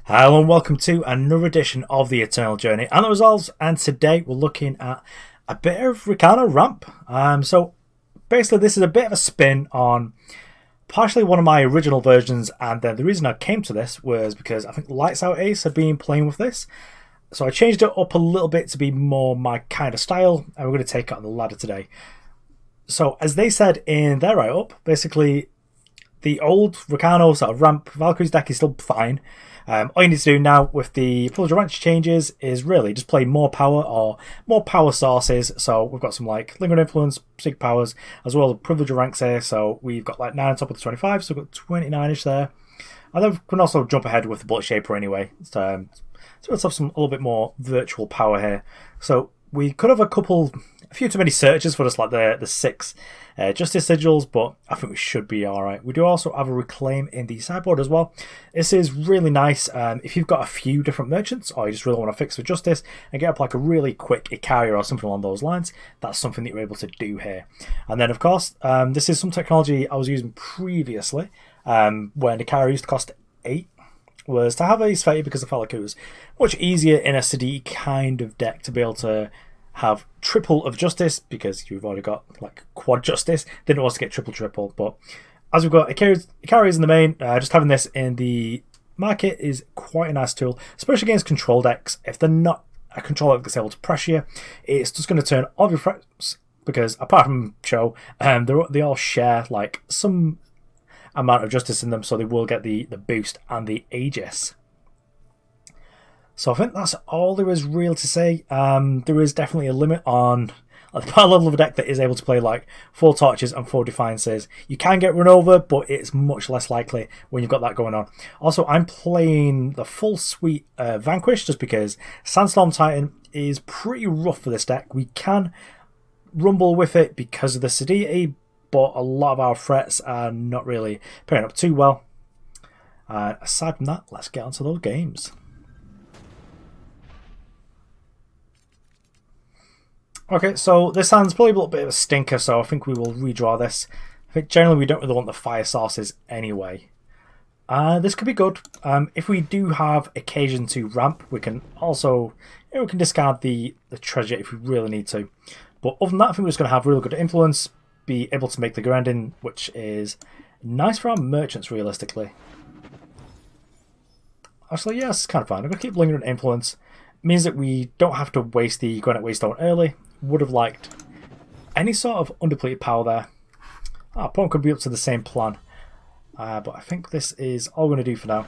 Hello and welcome to another edition of the Eternal Journey and the Resolves, and today we're looking at a bit of Rakano ramp. So basically this is a bit of a spin on partially one of my original versions, and then the reason I came to this was because I think Lights Out Ace had been playing with this. So I changed it up a little bit to be more my kind of style, and we're going to take it on the ladder today. So as they said in their write-up, basically the old Rakano sort of ramp Valkyries deck is still fine. All you need to do now with the Privilege Ranch changes is really just play more power or more power sources. So we've got some like Lingering Influence, Sig Powers, as well as Privilege Ranks here. So we've got like 9 on top of the 25, so we've got 29-ish there. And then we can also jump ahead with the Bulletshaper anyway. So let's have some a little bit more virtual power here. So we could have a few too many searches for just like the 6 Justice Sigils, but I think we should be alright. We do also have a Reclaim in the sideboard as well. This is really nice if you've got a few different merchants or you just really want to fix for Justice and get up like a really quick Icaria or something along those lines. That's something that you're able to do here. And then of course, this is some technology I was using previously when Icaria used to cost 8. Was to have a Sediti because I felt like it was much easier in a Sediti kind of deck to be able to have triple of justice because you've already got like quad justice. Didn't want to get triple, but as we've got Icaria's in the main, just having this in the market is quite a nice tool, especially against control decks. If they're not a control deck that's able to pressure you, it's just going to turn all your threats because apart from Cho, they all share like some amount of justice in them, so they will get the boost and the Aegis. So I think that's all there is real to say. There is definitely a limit on the power level of a deck that is able to play like 4 Torches and 4 Defiances. You can get run over, but it's much less likely when you've got that going on. Also, I'm playing the full suite Vanquish just because Sandstorm Titan is pretty rough for this deck. We can rumble with it because of the Sediti, but a lot of our threats are not really pairing up too well. Aside from that, let's get onto those games. Okay, so this hand's probably a little bit of a stinker, so I think we will redraw this. I think generally we don't really want the fire sources anyway. This could be good. If we do have occasion to ramp, we can also we can discard the treasure if we really need to. But other than that, I think we're just going to have really good influence, be able to make the grinding, which is nice for our merchants realistically. Actually, yes, it's kind of fine. I'm going to keep Lingering Influence. It means that we don't have to waste the Granite Waystone early. Would have liked any sort of undepleted power there. Our opponent could be up to the same plan. But I think this is all we're going to do for now.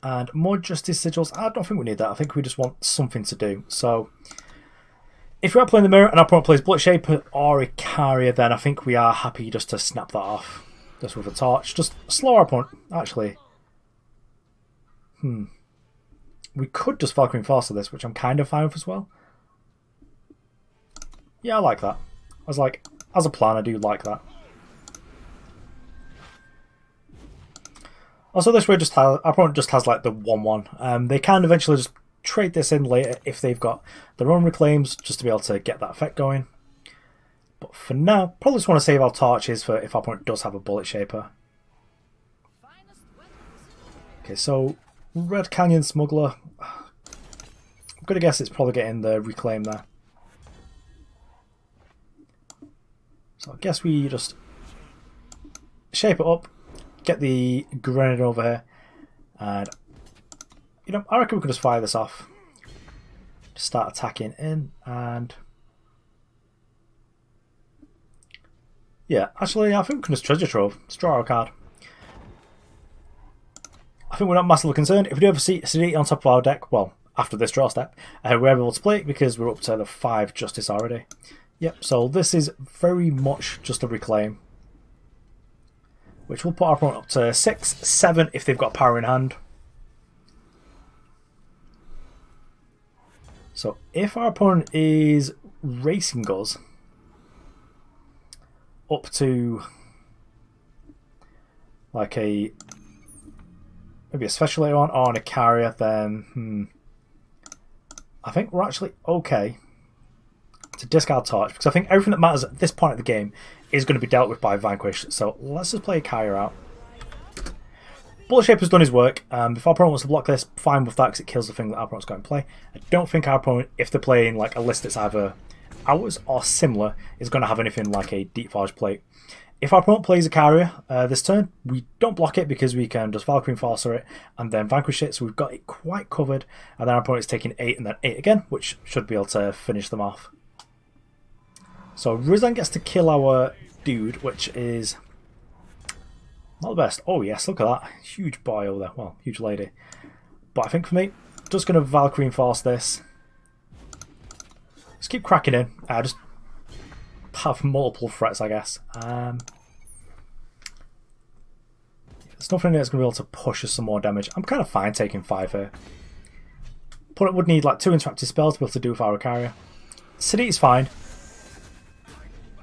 And more Justice Sigils. I don't think we need that. I think we just want something to do. So if we are playing the mirror and our opponent plays Bulletshaper or Icaria, then I think we are happy just to snap that off. Just with a torch. Just slow our opponent, actually. We could just Valkyrie Enforcer this, which I'm kind of fine with as well. Yeah, I like that. As a plan, I do like that. Also, this way our opponent just has like the 1-1. They can eventually just trade this in later if they've got their own reclaims, just to be able to get that effect going. But for now, probably just want to save our torches for if our opponent does have a Bulletshaper. Okay, so Red Canyon Smuggler. I'm going to guess it's probably getting the reclaim there. So I guess we just shape it up, get the Granite over here, and I reckon we could just fire this off. Just start attacking in, and yeah, actually I think we can just Treasure Trove, just draw our card. I think we're not massively concerned. If we do have a Sediti on top of our deck, well, after this draw step, we're able to play it because we're up to the 5 Justice already. Yep, so this is very much just a reclaim, which will put our opponent up to 6, 7 if they've got power in hand. So if our opponent is racing us up to like maybe a special later on or an Icaria, then I think we're actually okay to discard Torch, because I think everything that matters at this point of the game is going to be dealt with by Vanquish. So let's just play Icaria out. Bulletshaper's done his work. If our opponent wants to block this, fine with that because it kills the thing that our opponent's going to play. I don't think our opponent, if they're playing like a list that's either ours or similar, is going to have anything like a Deep Forge plate. If our opponent plays Icaria this turn, we don't block it because we can just Valkyrie Enforcer it and then Vanquish it, so we've got it quite covered. And then our opponent's taking 8 and then 8 again, which should be able to finish them off. So Rizahn gets to kill our dude, which is not the best. Oh yes, look at that. Huge boy over there. Well, huge lady. But I think for me, just going to Valkyrie Enforce this. Just keep cracking in. Just have multiple threats, I guess. There's nothing that's going to be able to push us some more damage. I'm kind of fine taking 5 here. Opponent would need like 2 interactive spells to be able to do with our Icaria. Sediti's fine.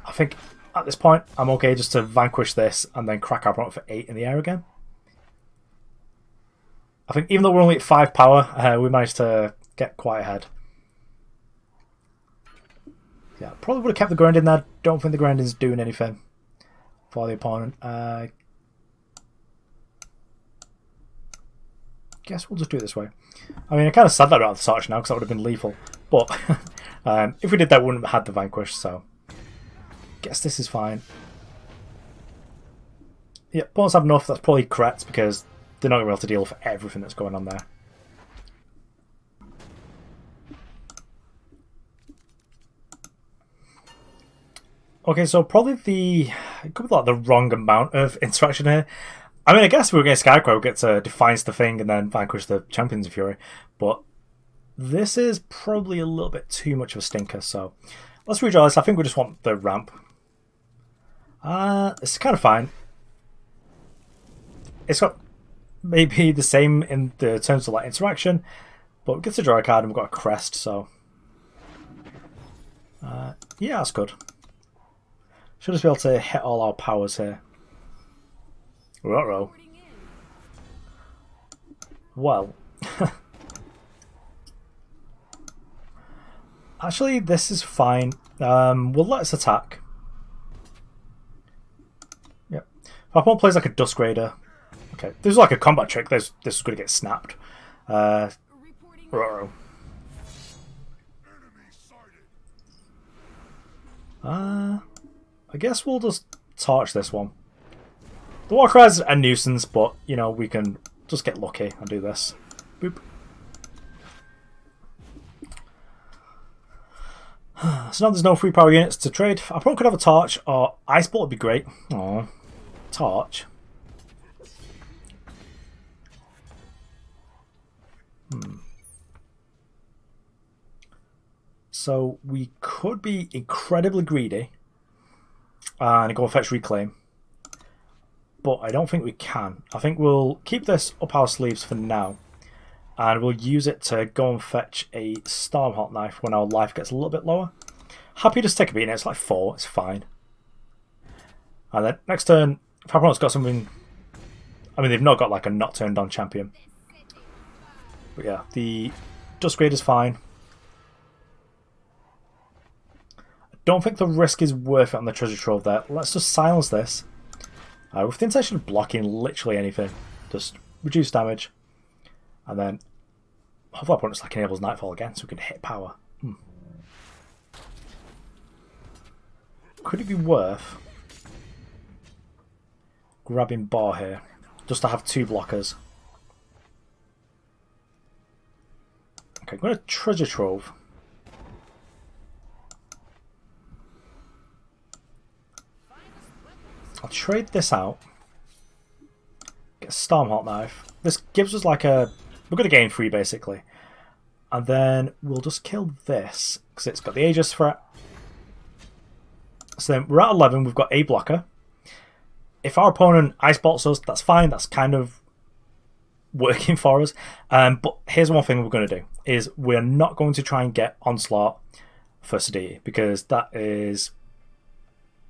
I think at this point I'm okay just to Vanquish this and then crack our opponent for 8 in the air again. I think even though we're only at 5 power, we managed to get quite ahead. Yeah, probably would have kept the grind in there. Don't think the grinding's doing anything for the opponent. Guess we'll just do it this way. I mean, I kind of said that about the Sarch now because that would have been lethal. But if we did that, we wouldn't have had the Vanquish, so guess this is fine. Yeah, opponents have enough. That's probably correct because they're not going to be able to deal with everything that's going on there. Okay, so probably it could be like the wrong amount of interaction here. I mean, I guess if we were against Scarecrow, we get to Defiance the thing and then Vanquish the Champions of Fury. But this is probably a little bit too much of a stinker, so let's redraw this. I think we just want the ramp. This is kind of fine. It's got maybe the same in the terms of like interaction, but we get to draw a card and we've got a Crest, so yeah, that's good. Should just be able to hit all our powers here. Ruh-roh. Well, actually, this is fine. We'll let us attack. Yep. If our opponent plays like a Dusk Raider, okay, this is like a combat trick. This is going to get snapped. Ruh-roh. I guess we'll just torch this one. The Warcry is a nuisance, but you know we can just get lucky and do this. Boop. So now there's no free power units to trade. I probably could have a torch or ice bolt would be great. Oh, torch. So we could be incredibly greedy and go and fetch Reclaim. But I don't think we can. I think we'll keep this up our sleeves for now. And we'll use it to go and fetch a Stormhawk knife when our life gets a little bit lower. Happy to take a beating. It's like 4. It's fine. And then next turn, if our opponent's got something... I mean, they've not got like a not turned on champion. But yeah, the Dusk Raid is fine. I don't think the risk is worth it on the treasure trove there. Let's just silence this. With the intention of blocking literally anything. Just reduce damage. And then hopefully our opponent like enables Nightfall again so we can hit power. Could it be worth grabbing Bar here? Just to have 2 blockers. Okay, I'm going to treasure trove. I'll trade this out. Get a Stormhawk knife. This gives us like a... We're going to gain 3 basically. And then we'll just kill this because it's got the Aegis threat. So then we're at 11. We've got a blocker. If our opponent ice bolts us, that's fine. That's kind of working for us. But here's one thing we're going to do. Is we're not going to try and get Onslaught for Sediti because that is...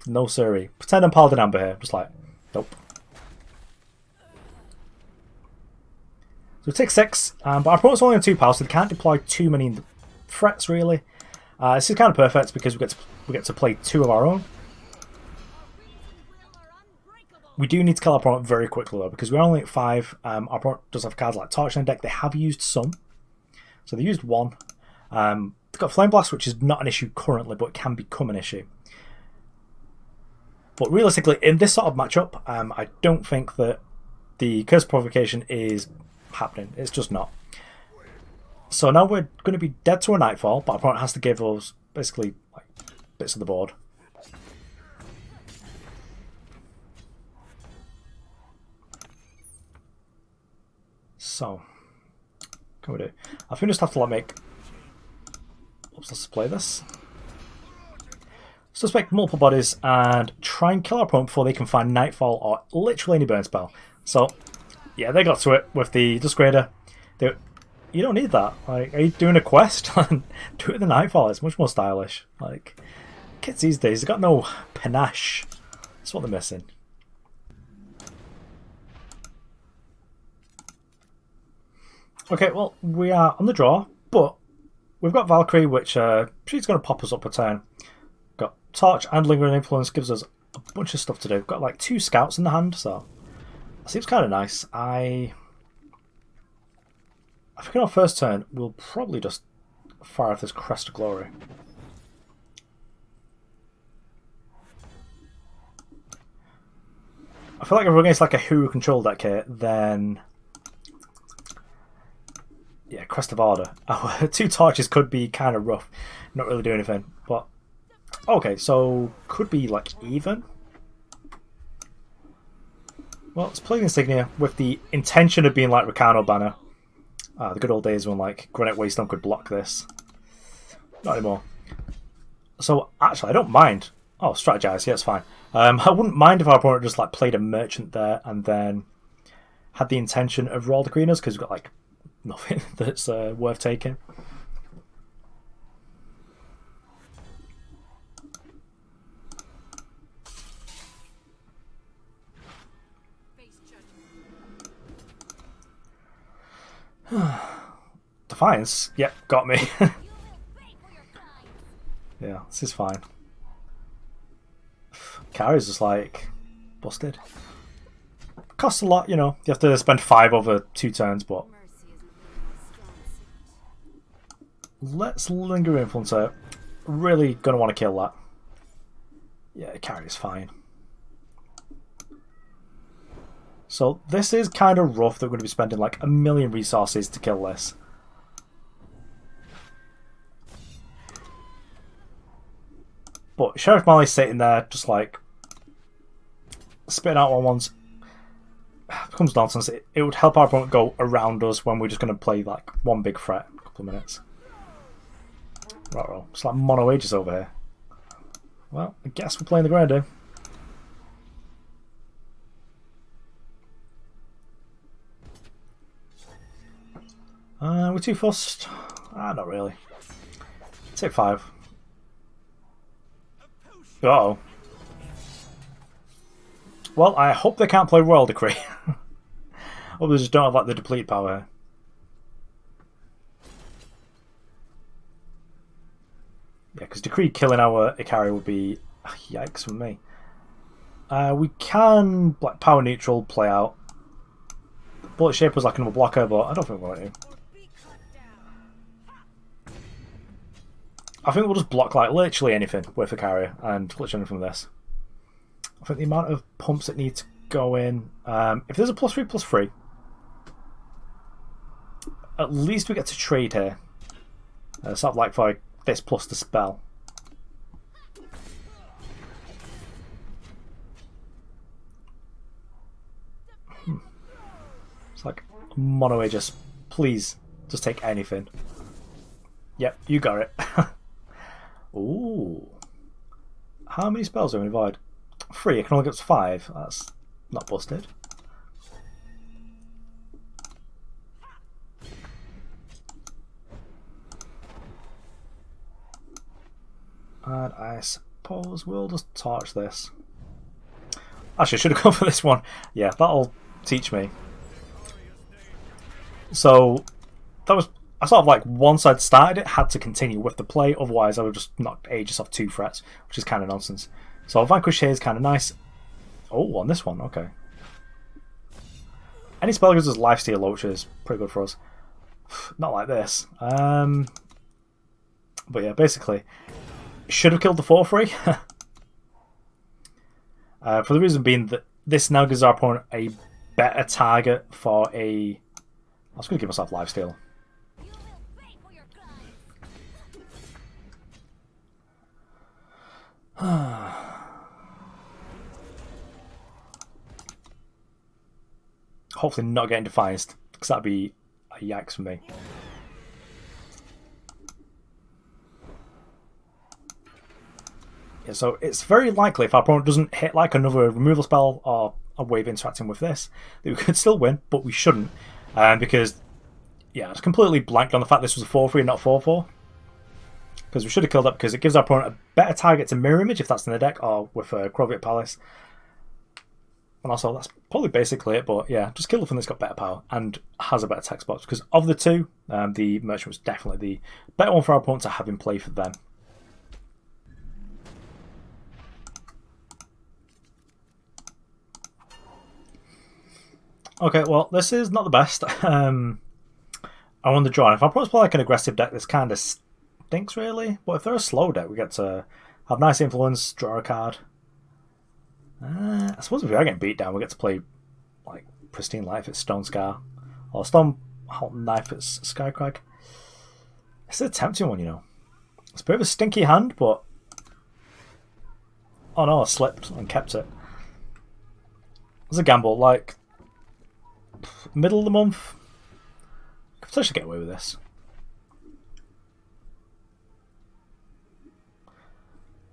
No siree. Pretend I'm Paladin Amber here. Just like, nope. So we take 6, but our opponent's only on 2 power, so they can't deploy too many threats really. This is kind of perfect because we get to play 2 of our own. We do need to kill our opponent very quickly though, because we're only at 5. Our opponent does have cards like Torch in the deck. They have used some. So they used 1. They've got Flame Blast, which is not an issue currently, but it can become an issue. But realistically, in this sort of matchup, I don't think that the Curse Provocation is happening. It's just not. So now we're going to be dead to a Nightfall, but our opponent has to give us basically like bits of the board. So, what can we do? I think we just have to like make... Oops, let's play this. Let's just make multiple bodies and try and kill our opponent before they can find Nightfall or literally any burn spell. So, yeah, they got to it with the Disgrader. You don't need that. Like, are you doing a quest? Do it with the Nightfall. It's much more stylish. Like, kids these days, they've got no panache. That's what they're missing. Okay, well, we are on the draw, but we've got Valkyrie, which she's going to pop us up a turn. Got Torch and Lingering Influence, gives us a bunch of stuff to do. We've got like 2 scouts in the hand, so that seems kind of nice. I think on our first turn, we'll probably just fire off this Crest of Glory. I feel like if we're against like a Hero control deck here, then... Yeah, Crest of Order. Our 2 torches could be kind of rough. Not really do anything. But okay, so could be like even. Well, let's play the Insignia with the intention of being like Rakano banner. The good old days when like Granite Waystone could block this. Not anymore. So actually, I don't mind. Oh, strategize. Yeah, it's fine. I wouldn't mind if our opponent just like played a merchant there and then had the intention of roll the greeners because we've got like nothing that's worth taking. Defiance, yep, got me. Yeah, this is fine. Icaria's just like busted. Costs a lot, you know. You have to spend 5 over 2 turns, but let's Linger Influence her. Really gonna want to kill that. Yeah, Icaria's fine. So this is kind of rough that we're going to be spending like 1,000,000 resources to kill this. But Sheriff Mali's sitting there just like spitting out 1/1s. Becomes nonsense. It would help our opponent go around us when we're just going to play like one big threat in a couple of minutes. Right, well, it's like mono ages over here. Well, I guess we're playing the Granite. We're too fussed. Not really. Take 5. Uh-oh. Well, I hope they can't play Royal Decree. Or they just don't have like the deplete power. Yeah, because Decree killing our Icaria would be yikes for me. We can like power neutral play out. Bulletshaper was like another blocker, but I don't think we're going to. I think we'll just block like literally anything with Icaria and literally anything from this. I think the amount of pumps that need to go in. If there's a +3/+3, at least we get to trade here. Sort of like for this plus the spell. It's like mono Aegis. Please, just take anything. Yep, you got it. Ooh. How many spells are we avoid? 3, I can only get to 5. That's not busted. And I suppose we'll just torch this. Actually, I should have gone for this one. Yeah, that'll teach me. So, that was... I sort of like, once I'd started it, had to continue with the play, otherwise I would just knock Aegis off 2 threats, which is kind of nonsense. So Vanquish here is kind of nice. Oh, on this one, okay. Any spell gives us lifesteal, which is pretty good for us. Not like this. But yeah, basically, should have killed the 4-3. For the reason being that this now gives our opponent a better target for a... I was going to give myself lifesteal. Hopefully not getting Defiance, because that'd be a yikes for me. Yeah, so it's very likely if our opponent doesn't hit like another removal spell or a wave interacting with this, that we could still win, but we shouldn't. Because, yeah, it's completely blanked on the fact this was a 4-3 and not 4-4. Because we should have killed that because it gives our opponent a better target to mirror image if that's in the deck, or with Croviat Palace. And also, that's probably basically it, but yeah, just kill the thing that's got better power and has a better text box. Because of the two, the Merchant was definitely the better one for our opponent to have in play for them. Okay, well, this is not the best. I want the draw. If our opponent's play like an aggressive deck, this kind of stinks, really. But if they're a slow deck, we get to have nice influence, draw a card. I suppose if we are getting beat down, we get to play like Pristine Light if it's Stone Scar, or Stone Knife if it's Skycrag. It's a tempting one, you know. It's a bit of a stinky hand, but oh no, I slipped and kept it. It's a gamble. Like middle of the month, I could potentially get away with this.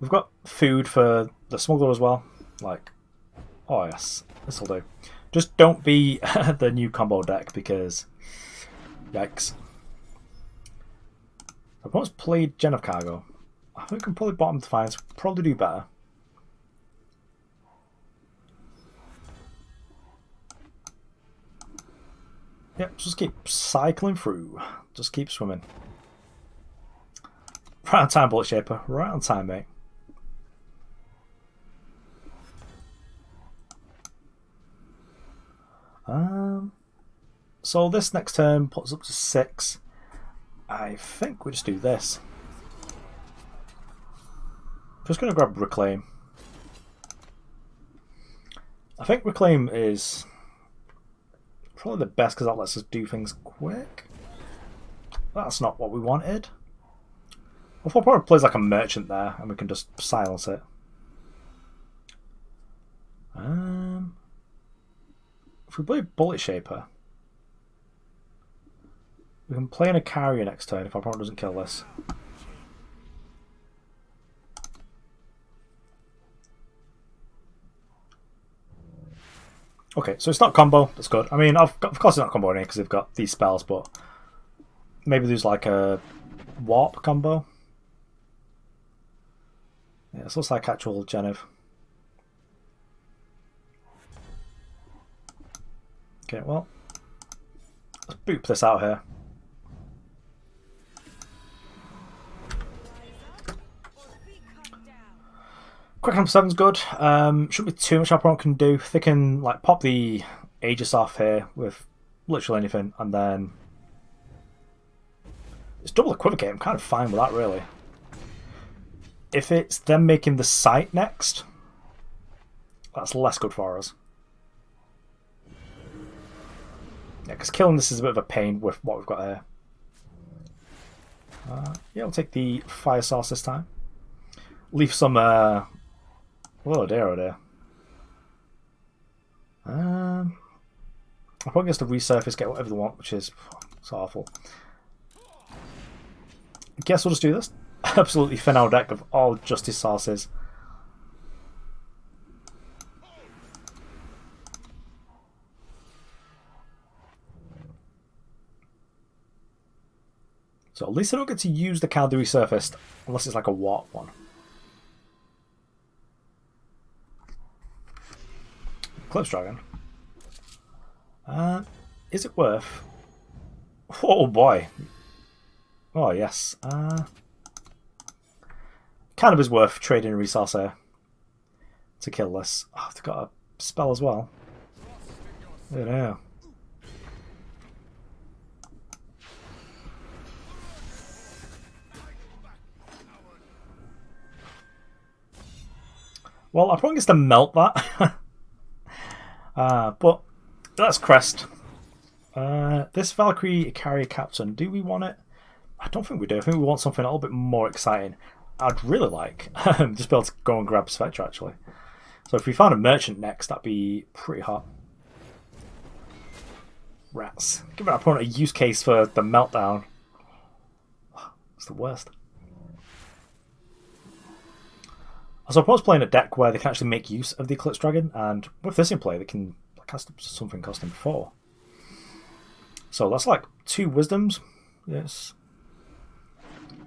We've got food for the Smuggler as well. Like, oh yes, this will do. Just don't be the new combo deck because, yikes. I've once played Gen of Cargo. I think I can probably bottom Defiance, probably do better. Yep, just keep cycling through. Just keep swimming. Right on time, Bulletshaper. Right on time, mate. So this next turn puts up to 6. I think we just do this. Just going to grab Reclaim. I think Reclaim is probably the best because that lets us do things quick. That's not what we wanted. I thought probably plays like a Merchant there and we can just silence it. If we play Bulletshaper, we can play an Icaria next turn if our opponent doesn't kill this. Okay, so it's not combo, that's good. I mean, of course it's not combo because they've got these spells, but maybe there's like a warp combo. Yeah, this looks like actual Genev. Okay, well, let's boop this out here. Quick number 7's good. Shouldn't be too much our opponent can do. They can like pop the Aegis off here with literally anything, and then it's double equivocate. I'm kind of fine with that, really. If it's them making the sight next, that's less good for us. Yeah, because killing this is a bit of a pain with what we've got here. Yeah, we'll take the Fire Source this time. Leave some... oh dear, oh dear. I'll probably just to resurface, get whatever they want, which is so awful. I guess we'll just do this. Absolutely thin our deck of all Justice Sources. So at least I don't get to use the card they resurfaced, unless it's like a warp one. Eclipse Dragon. Is it worth? Oh boy. Oh yes. Kind of is worth trading a resource here to kill this. Oh, they've got a spell as well. Yeah. Well, I probably gets to melt that. But that's Crest. This Valkyrie Icaria Captain, do we want it? I don't think we do. I think we want something a little bit more exciting. I'd really like just be able to go and grab Spectre actually. So if we found a merchant next, that'd be pretty hot. Rats. Give our opponent a use case for the meltdown. It's the worst. So opponent's playing a deck where they can actually make use of the Eclipse Dragon, and with this in play, they can cast something costing 4. So that's like 2 wisdoms. Yes.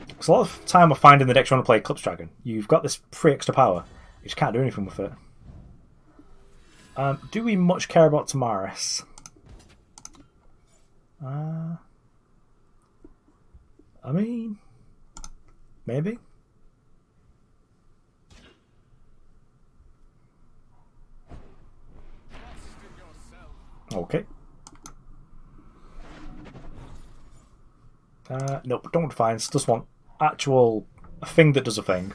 Because a lot of time I find in the decks you want to play Eclipse Dragon, you've got this free extra power. You just can't do anything with it. Do we much care about Tamaris? I mean, maybe. Okay. Nope, don't want Defiance. Just want actual a thing that does a thing.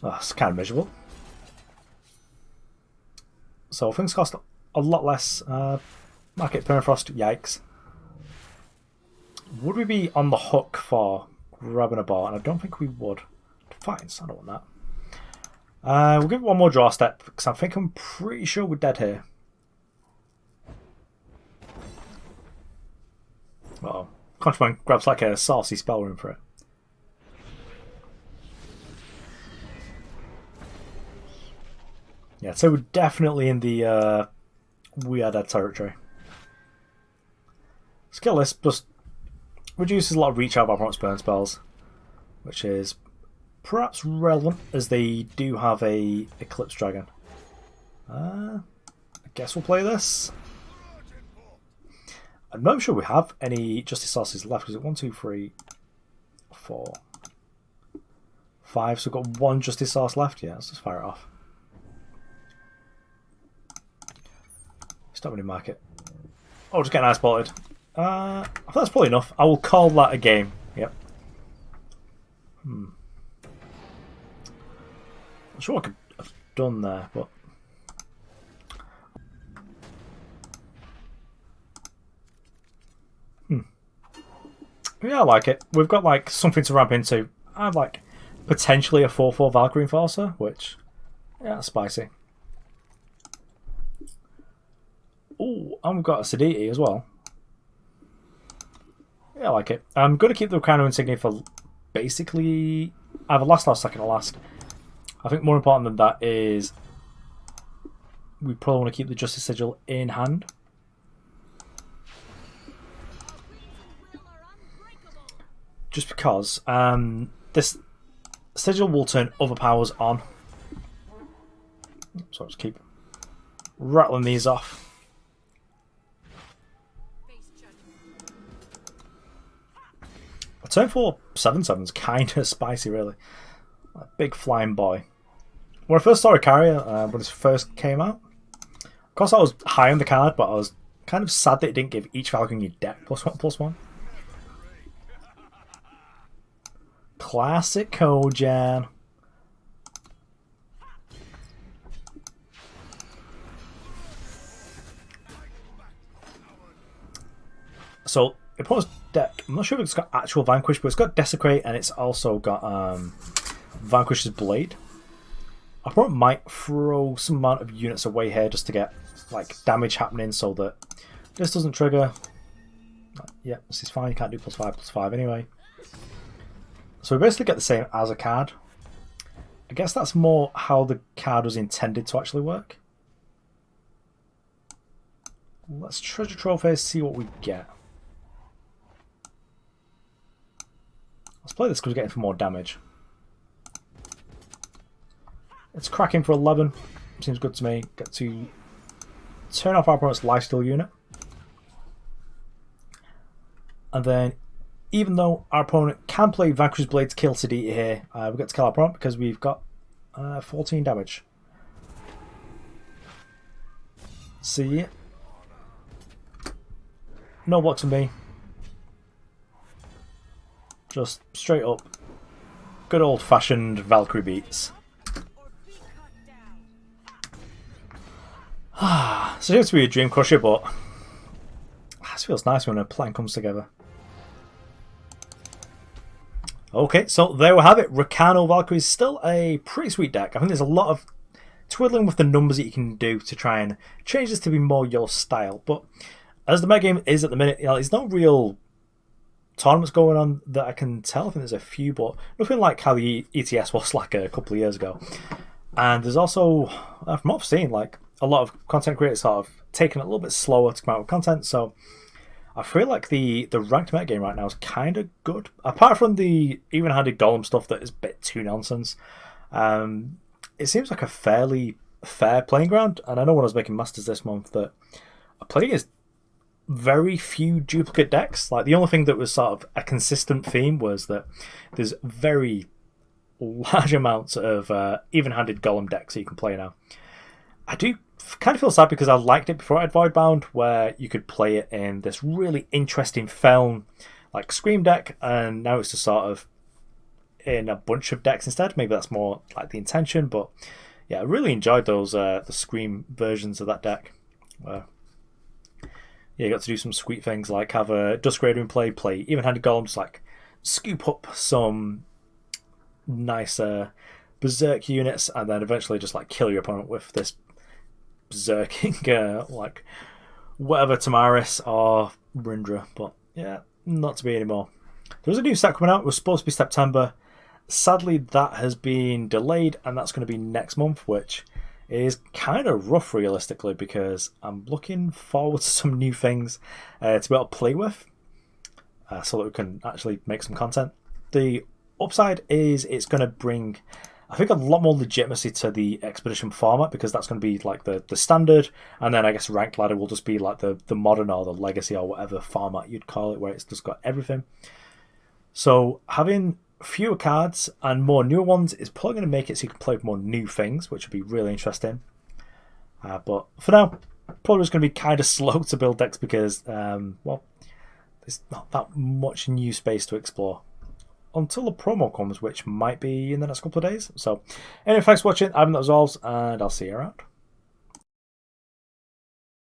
Oh, it's kind of miserable. So things cost a lot less. Market Permafrost, yikes. Would we be on the hook for grabbing a bar? And I don't think we would. Defiance, I don't want that. We'll give it one more draw step, because I think I'm pretty sure we're dead here. Uh-oh. Contraband grabs like a saucy spell room for it. Yeah, so we're definitely in the we are dead territory. Skill list just reduces a lot of reach out of our opponent's burn spells, which is perhaps relevant as they do have a Eclipse Dragon. I guess we'll play this. I'm not sure we have any Justice Sauces left. Is it 1, 2, 3, 4, 5? So we've got 1 Justice Sauce left. Yeah, let's just fire it off. Stop winning market. Oh, just getting ice bolted. I think that's probably enough. I will call that a game. Yep. I'm sure I could have done there, but yeah, I like it. We've got like something to ramp into. I have like potentially a 4/4 Valkyrie Enforcer, which yeah, spicy. Oh, and we've got a Sediti as well. Yeah, I like it. I'm going to keep the Rakano Insignia for basically either last or second to last. I think more important than that is we probably want to keep the Justice Sigil in hand. Just because this Sigil will turn other powers on. So I'll just keep rattling these off. A turn 4 7/7's kind of spicy, really. A big flying boy. When I first saw Icaria, when it first came out, of course I was high on the card, but I was kind of sad that it didn't give each Valkyrie in your deck +1/+1. Classic Kojan. So, opponent's deck, I'm not sure if it's got actual Vanquish, but it's got Desecrate and it's also got Vanquish's Blade. Opponent might throw some amount of units away here just to get like damage happening so that this doesn't trigger. Yeah, this is fine, you can't do +5/+5 anyway. So we basically get the same as a card. I guess that's more how the card was intended to actually work. Let's treasure trophies, see what we get. Let's play this because we're getting for more damage. It's cracking for 11. Seems good to me. Get to turn off our opponent's lifesteal unit. And then even though our opponent can play Vanquish Blade to kill Sediti here, we get to kill our opponent because we've got 14 damage. See? No blocks from me. Just straight up. Good old fashioned Valkyrie beats. So it seems to be a dream crusher, but it feels nice when a plan comes together. Okay, so there we have it. Rakano Valkyrie is still a pretty sweet deck. I think there's a lot of twiddling with the numbers that you can do to try and change this to be more your style. But as the metagame is at the minute, there's no real tournaments going on that I can tell. I think there's a few, but nothing like how the ETS was like a couple of years ago. And there's also, from what I've seen, like a lot of content creators sort of taking it a little bit slower to come out with content. So I feel like the ranked metagame right now is kind of good. Apart from the even-handed golem stuff that is a bit too nonsense. It seems like a fairly fair playing ground. And I know when I was making Masters this month that I played against very few duplicate decks. Like the only thing that was sort of a consistent theme was that there's very large amounts of even-handed golem decks that you can play now. I do kind of feel sad because I liked it before I had Voidbound, where you could play it in this really interesting Feln like Scream deck, and now it's just sort of in a bunch of decks instead. Maybe that's more like the intention, but yeah, I really enjoyed those the Scream versions of that deck. Yeah, you got to do some sweet things like have a Dusk Raider in play even-handed golems, like scoop up some nice berserk units, and then eventually just like kill your opponent with this berserking like whatever Tamaris or Rindra. But yeah, not to be anymore. There was a new set coming out. It was supposed to be September. Sadly, that has been delayed, and that's going to be next month, which is kind of rough realistically, because I'm looking forward to some new things to be able to play with, so that we can actually make some content. The upside is it's going to bring, I think, a lot more legitimacy to the Expedition format, because that's going to be like the standard, and then I guess Ranked Ladder will just be like the modern or the legacy or whatever format you'd call it, where it's just got everything. So having fewer cards and more newer ones is probably going to make it so you can play with more new things, which would be really interesting. But for now, probably just going to be kind of slow to build decks because, well, there's not that much new space to explore until the promo comes, which might be in the next couple of days. So anyway, thanks for watching. I've been Resolves, and I'll see you around.